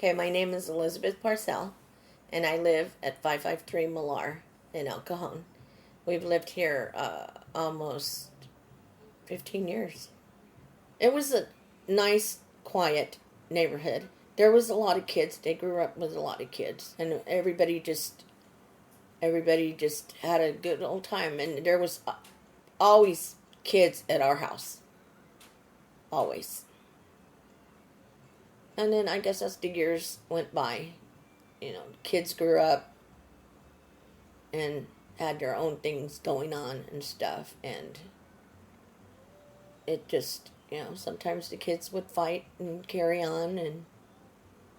Okay, my name is Elizabeth Parcell, and I live at 553 Millar in El Cajon. We've lived here almost 15 years. It was a nice, quiet neighborhood. There was a lot of kids. They grew up with a lot of kids, and everybody just had a good old time. And there was always kids at our house, always. And then I guess as the years went by, kids grew up and had their own things going on and stuff, and it just, sometimes the kids would fight and carry on, and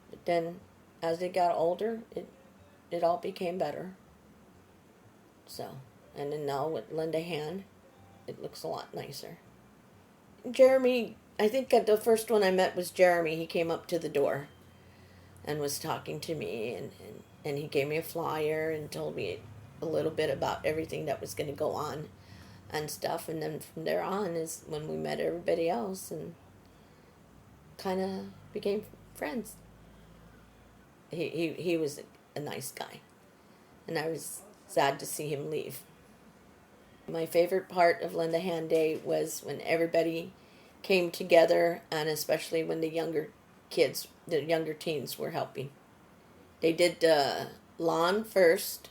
but then as they got older, it all became better. So, and then now with Linda Hand, it looks a lot nicer. Jeremy, I think the first one I met was Jeremy. He came up to the door and was talking to me, and he gave me a flyer and told me a little bit about everything that was going to go on and stuff. And then from there on is when we met everybody else and kind of became friends. He was a nice guy, and I was sad to see him leave. My favorite part of Lend a Hand Day was when everybody came together, and especially when the younger teens were helping. They did the lawn first,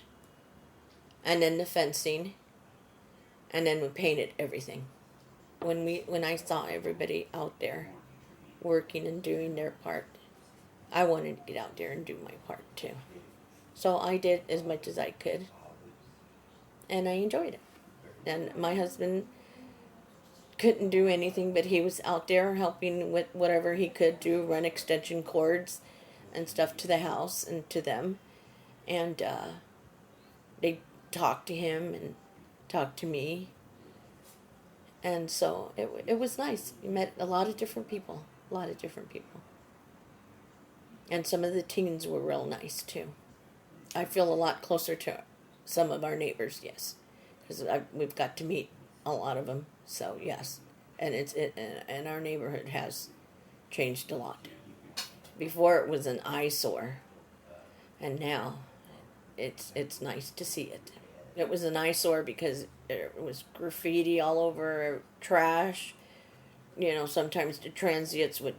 and then the fencing, and then we painted everything. When I saw everybody out there working and doing their part, I wanted to get out there and do my part too. So I did as much as I could, and I enjoyed it. And my husband couldn't do anything, but he was out there helping with whatever he could do, run extension cords and stuff to the house and to them. And they talked to him and talked to me. And so it was nice. We met a lot of different people. And some of the teens were real nice too. I feel a lot closer to some of our neighbors, yes, because we've got to meet a lot of them. So yes, and and our neighborhood has changed a lot. Before it was an eyesore, and now it's nice to see it. It was an eyesore because there was graffiti all over, trash. Sometimes the transients would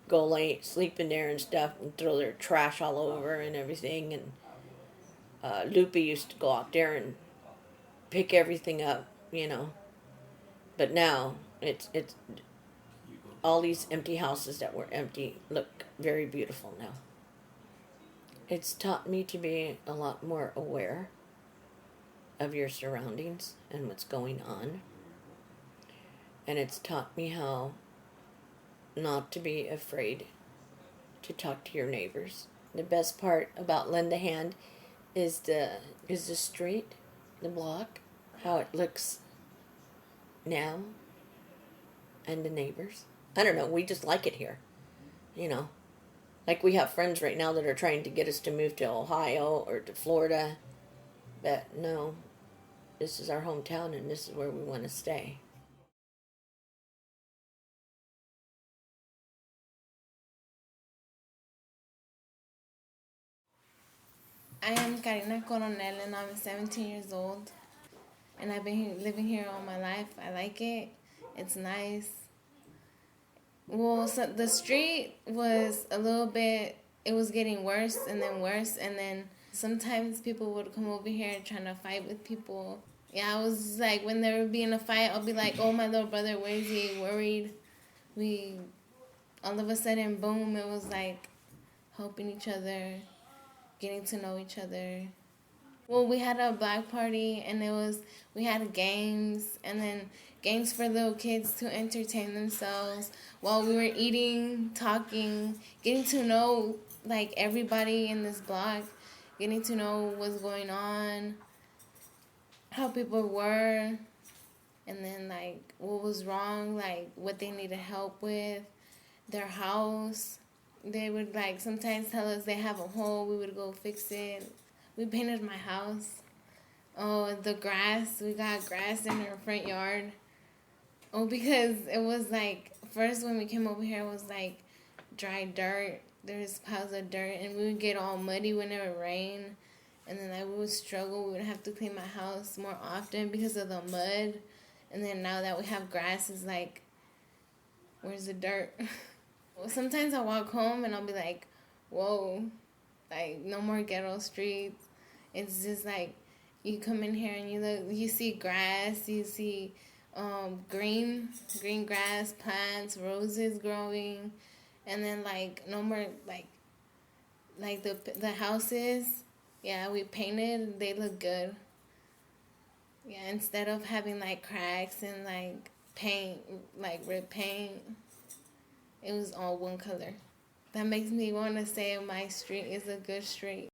go sleep in there and stuff, and throw their trash all over and everything. And Lupe used to go out there and pick everything up, But now it's all these empty houses that were empty look very beautiful now. It's taught me to be a lot more aware of your surroundings and what's going on. And it's taught me how not to be afraid to talk to your neighbors. The best part about Lend a Hand is the street, the block, how it looks now, and the neighbors. I don't know, we just like it here. Like we have friends right now that are trying to get us to move to Ohio or to Florida. But no, this is our hometown and this is where we want to stay. I am Carina Coronel and I'm 17 years old. And I've been living here all my life. I like it. It's nice. Well, so the street was a little bit, it was getting worse, and then sometimes people would come over here trying to fight with people. Yeah, I was like, when there would be in a fight, I'll be like, oh, my little brother, where is he? Worried. All of a sudden, boom, it was like helping each other, getting to know each other. Well, we had a black party, and we had games, and then games for little kids to entertain themselves while we were eating, talking, getting to know, like, everybody in this block, getting to know what's going on, how people were, and then, like, what was wrong, like, what they needed help with, their house. They would, like, sometimes tell us they have a hole, we would go fix it. We painted my house. Oh, the grass. We got grass in our front yard. Oh, because it was like, first when we came over here, it was like dry dirt. there's piles of dirt, and we would get all muddy when it would rain, and then like we would struggle. We would have to clean my house more often because of the mud, and then now that we have grass, it's like, where's the dirt? Well, sometimes I walk home and I'll be like, whoa, like no more ghetto streets. It's just like you come in here and you see grass, you see green grass, plants, roses growing, and then like no more like the houses. Yeah, we painted. They look good. Yeah, instead of having like cracks and like paint, like red paint, it was all one color. That makes me want to say my street is a good street.